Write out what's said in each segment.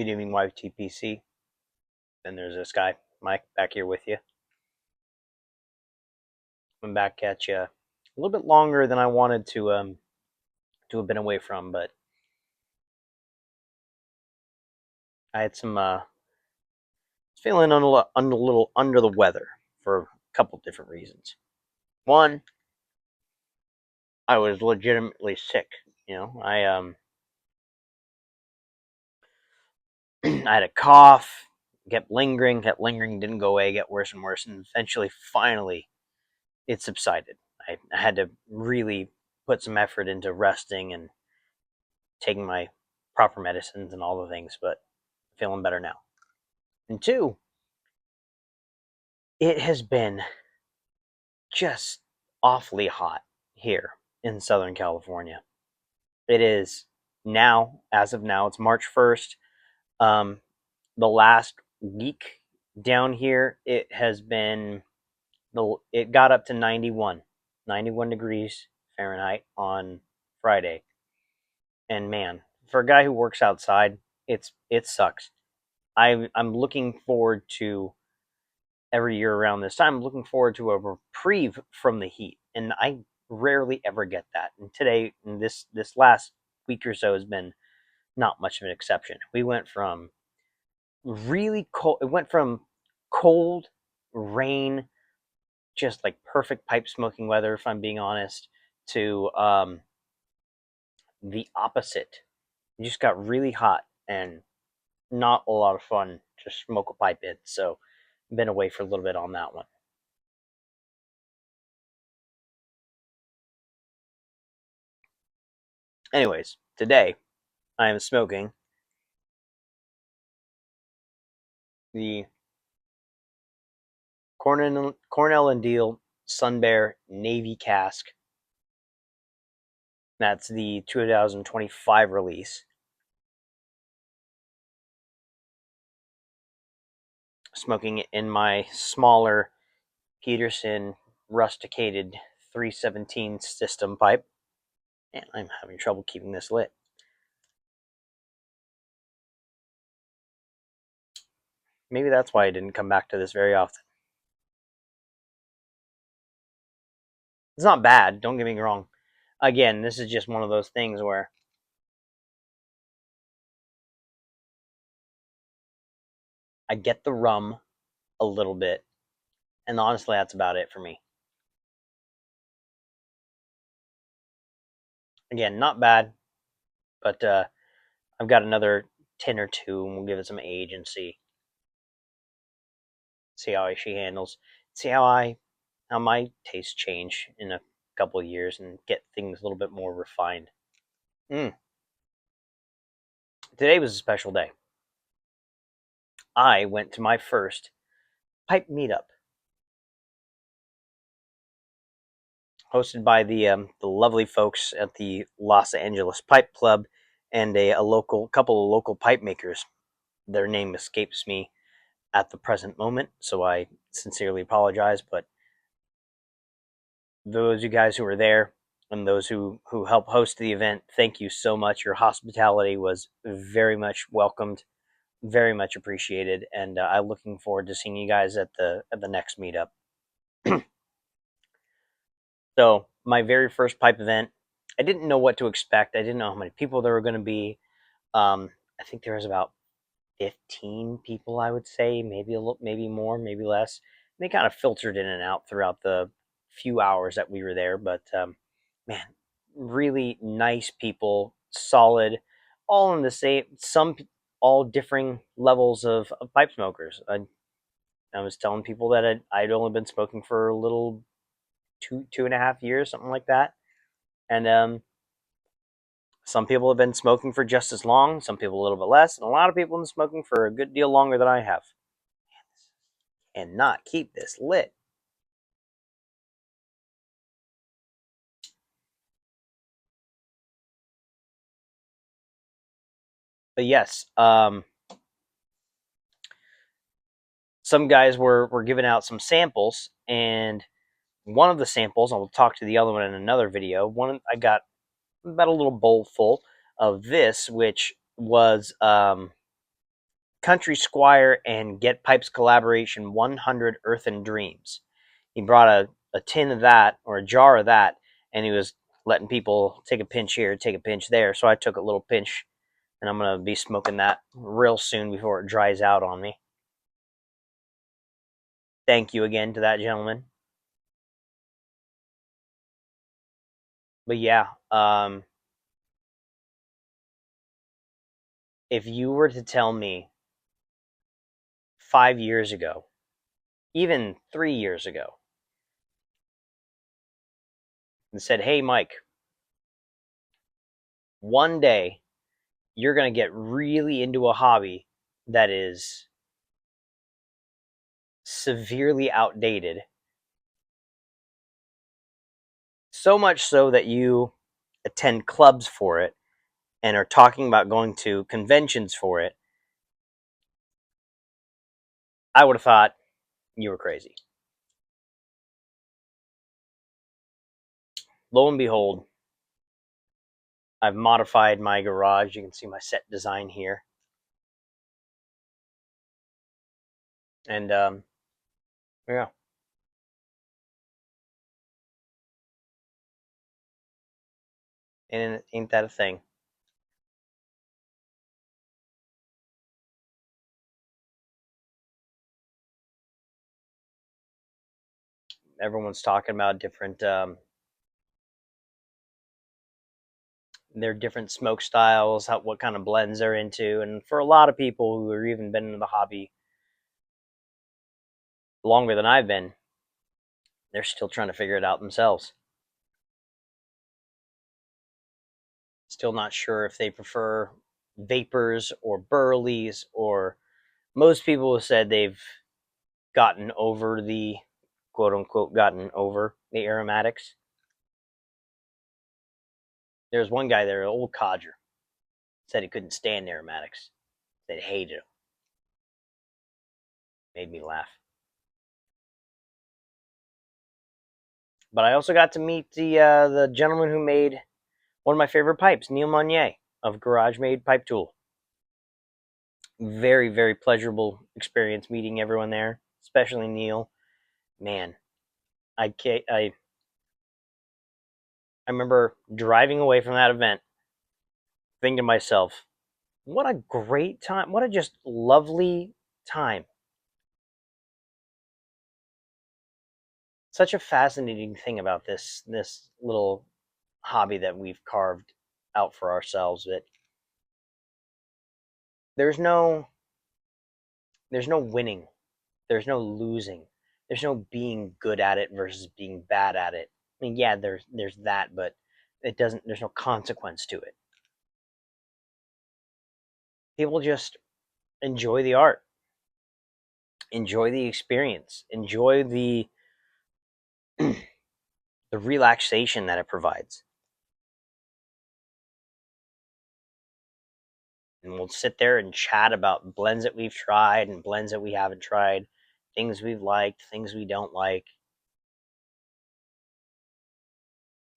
Good evening, YTPC. And there's this guy, Mike, back here with you. I'm back at you a little bit longer than I wanted to have been away from, but I had some feeling a little under the weather for a couple different reasons. One, I was legitimately sick. I I had a cough, kept lingering, didn't go away, get worse and worse, and eventually, finally, it subsided. I had to really put some effort into resting and taking my proper medicines and all the things, but feeling better now. And two, it has been just awfully hot here in Southern California. It is now, as of now, it's March 1st. The last week down here, it got up to 91 degrees Fahrenheit on Friday. And man, for a guy who works outside, it sucks. I'm looking forward to every year around this time. I'm looking forward to a reprieve from the heat, and I rarely ever get that. And today, this last week or so, has been not much of an exception. We went from really cold. It went from cold, rain, just like perfect pipe smoking weather, if I'm being honest, to the opposite. It just got really hot and not a lot of fun to smoke a pipe in. So, been away for a little bit on that one. Anyways, today I am smoking the Cornell and Deal Sun Bear Navy Cask. That's the 2025 release. Smoking it in my smaller Peterson rusticated 317 system pipe. And I'm having trouble keeping this lit. Maybe that's why I didn't come back to this very often. It's not bad, don't get me wrong. Again, this is just one of those things where I get the rum a little bit, and honestly, that's about it for me. Again, not bad, but I've got another 10 or 2, and we'll give it some age and see how she handles. See how my tastes change in a couple of years and get things a little bit more refined. Today was a special day. I went to my first pipe meetup, hosted by the lovely folks at the Los Angeles Pipe Club and a couple of local pipe makers. Their name escapes me at the present moment, so I sincerely apologize. But those of you guys who were there and those who helped host the event, thank you so much. Your hospitality was very much welcomed, very much appreciated, and I'm looking forward to seeing you guys at the next meetup. So my very first pipe event, I didn't know what to expect. I didn't know how many people there were going to be. I think there was about 15 people, I would say, maybe maybe more, maybe less. They kind of filtered in and out throughout the few hours that we were there, but man, really nice people, solid, all in the same, all differing levels of pipe smokers. I was telling people that I'd only been smoking for a little 2.5 years, something like that, and some people have been smoking for just as long, some people a little bit less, and a lot of people have been smoking for a good deal longer than I have. And not keep this lit. But yes, some guys were giving out some samples, and one of the samples, I will talk to the other one in another video. I got about a little bowl full of this, which was Country Squire and Get Pipes collaboration 100 Earthen Dreams. He brought a tin of that, or a jar of that, and he was letting people take a pinch here, take a pinch there. So I took a little pinch, and I'm going to be smoking that real soon before it dries out on me. Thank you again to that gentleman. But yeah, if you were to tell me 5 years ago, even 3 years ago, and said, "Hey, Mike, one day you're going to get really into a hobby that is severely outdated, so much so that you attend clubs for it and are talking about going to conventions for it," I would have thought you were crazy. Lo and behold, I've modified my garage. You can see my set design here. And yeah, and ain't that a thing? Everyone's talking about different their different smoke styles, what kind of blends they're into, and for a lot of people who have even been in the hobby longer than I've been, they're still trying to figure it out themselves. Still not sure if they prefer vapors or burleys, or most people have said they've gotten over the quote unquote gotten over the aromatics. There's one guy there, an old codger, said he couldn't stand aromatics. Said he hated them. Made me laugh. But I also got to meet the gentleman who made one of my favorite pipes, Neil Monnier of Garage Made Pipe Tool. Very, very pleasurable experience meeting everyone there, especially Neil. Man, I remember driving away from that event, thinking to myself, what a great time! What a just lovely time! Such a fascinating thing about this little hobby that we've carved out for ourselves. That there's no there's no winning, there's no losing, there's no being good at it versus being bad at it. I mean, yeah, there's that, but it doesn't. There's no consequence to it. People just enjoy the art, enjoy the experience, enjoy the relaxation that it provides. And we'll sit there and chat about blends that we've tried and blends that we haven't tried, things we've liked, things we don't like.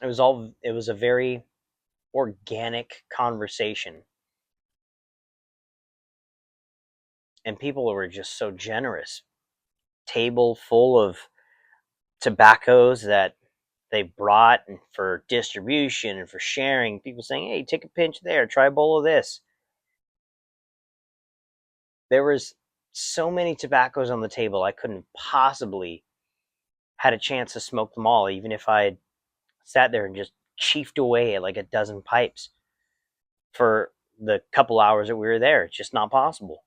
It was a very organic conversation, and people were just so generous. Table full of tobaccos that they brought and for distribution and for sharing. People saying, "Hey, take a pinch there, try a bowl of this." There was so many tobaccos on the table, I couldn't possibly had a chance to smoke them all, even if I had sat there and just chiefed away at like a dozen pipes for the couple hours that we were there. It's just not possible.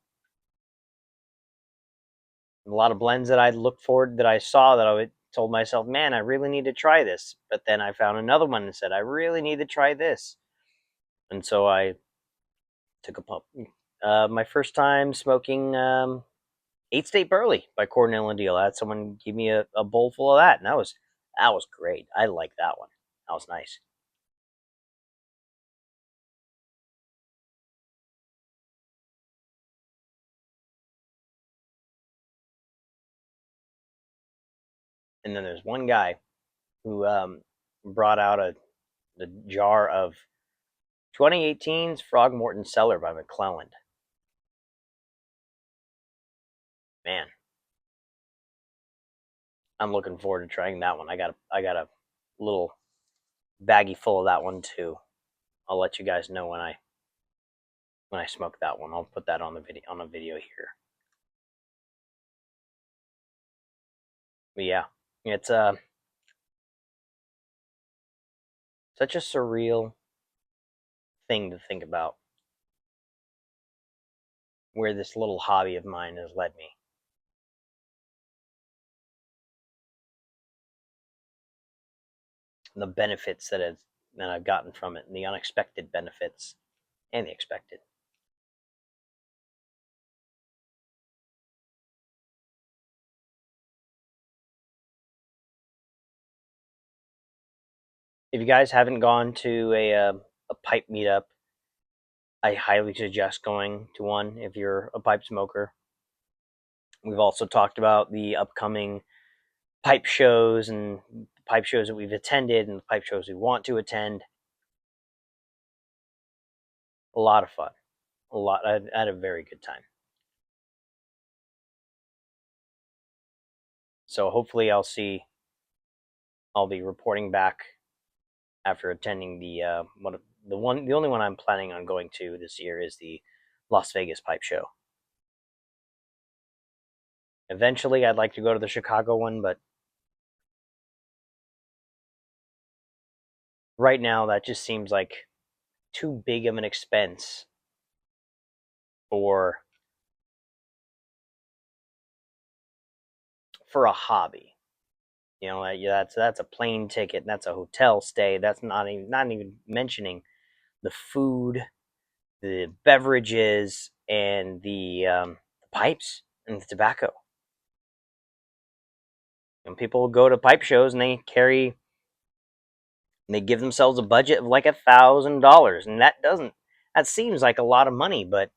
A lot of blends that I looked forward, that I saw, that told myself, man, I really need to try this. But then I found another one and said, I really need to try this. And so I took a pump. My first time smoking 8 State Burley by Cornell and Deal. I had someone give me a bowl full of that, and that was great. I liked that one. That was nice. And then there's one guy who brought out a jar of 2018's Frogmorton Cellar by McClelland. Man, I'm looking forward to trying that one. I got a little baggie full of that one too. I'll let you guys know when I smoke that one. I'll put that on a video here. But yeah, it's such a surreal thing to think about where this little hobby of mine has led me. And the benefits that I've gotten from it, and the unexpected benefits and the expected. If you guys haven't gone to a pipe meetup, I highly suggest going to one if you're a pipe smoker. We've also talked about the upcoming pipe shows and pipe shows that we've attended and the pipe shows we want to attend. A lot of fun. A lot. I had a very good time. So hopefully I'll be reporting back after attending the only one I'm planning on going to this year is the Las Vegas Pipe Show. Eventually, I'd like to go to the Chicago one, but right now that just seems like too big of an expense for a hobby. You know, that's a plane ticket, that's a hotel stay. That's not even mentioning the food, the beverages, and the pipes and the tobacco. And people go to pipe shows and they give themselves a budget of like $1,000, and that seems like a lot of money, but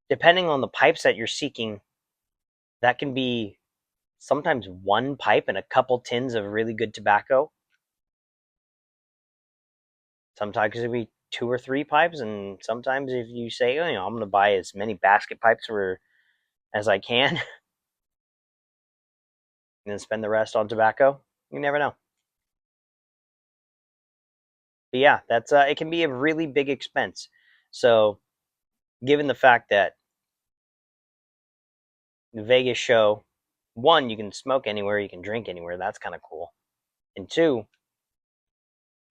depending on the pipes that you're seeking, that can be sometimes one pipe and a couple tins of really good tobacco. Sometimes it can be two or three pipes, and sometimes if you say, oh, I'm going to buy as many basket pipes as I can, and then spend the rest on tobacco, you never know. But yeah, that's it can be a really big expense. So, given the fact that the Vegas show, one, you can smoke anywhere, you can drink anywhere. That's kind of cool. And two,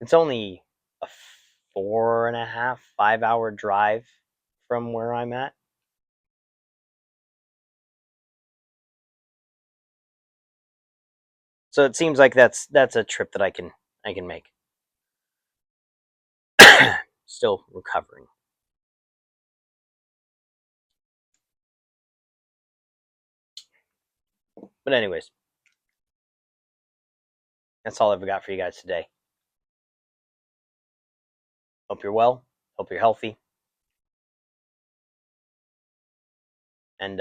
it's only a 4.5, 5 hour drive from where I'm at. So it seems like that's a trip that I can make. Still recovering. But anyways, that's all I've got for you guys today. Hope you're well. Hope you're healthy. And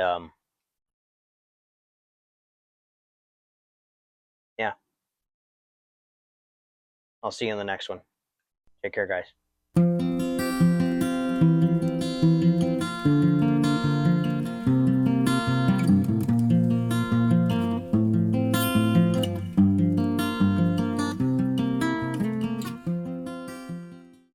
yeah, I'll see you in the next one. Take care, guys.